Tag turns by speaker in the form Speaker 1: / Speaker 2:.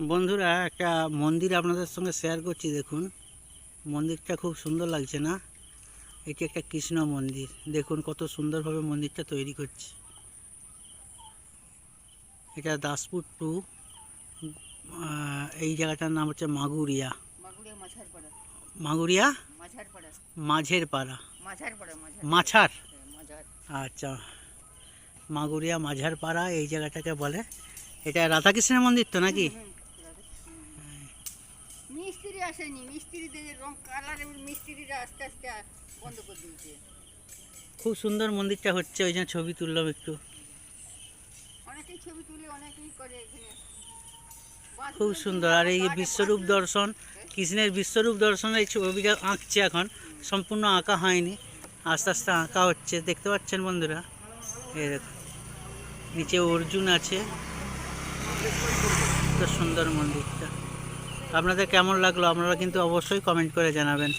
Speaker 1: বন্ধুরা, একটা মন্দির আপনাদের সঙ্গে শেয়ার করছি। দেখুন, মন্দিরটা খুব সুন্দর লাগছে না? এটি একটা কৃষ্ণ মন্দির। দেখুন কত সুন্দরভাবে মন্দিরটা তৈরি করছে। এটা দাসপুর টু, এই জায়গাটার নাম হচ্ছে মাগুরিয়া। মাগুরিয়া মাঝের পাড়া, মাঝার। আচ্ছা, মাগুরিয়া মাঝার পাড়া এই জায়গাটাকে বলে। এটা রাধাকৃষ্ণের মন্দির তো নাকি?
Speaker 2: মিস্ত্রি আসেনি, মিস্ত্রিদের রং কালার মিস্ত্রিরা আস্তে আস্তে বন্ধ করে দিয়েছে।
Speaker 1: খুব সুন্দর মন্দিরটা হচ্ছে, ওই জন্য ছবি তুললাম একটু।
Speaker 2: অনেকেই ছবি তুলে, অনেকেই করে এখানে।
Speaker 1: খুব সুন্দর। আর এই বিশ্বরূপ দর্শন, কৃষ্ণের বিশ্বরূপ দর্শন, এই ছবিটা আঁকছে এখন, সম্পূর্ণ আঁকা হয়নি, আস্তে আস্তে আঁকা হচ্ছে। দেখতে পাচ্ছেন বন্ধুরা, এই দেখুন নিচে অর্জুন আছে। তো সুন্দর মন্দিরটা। আপনাদের কেমন লাগলো আপনারা কিন্তু অবশ্যই কমেন্ট করে জানাবেন।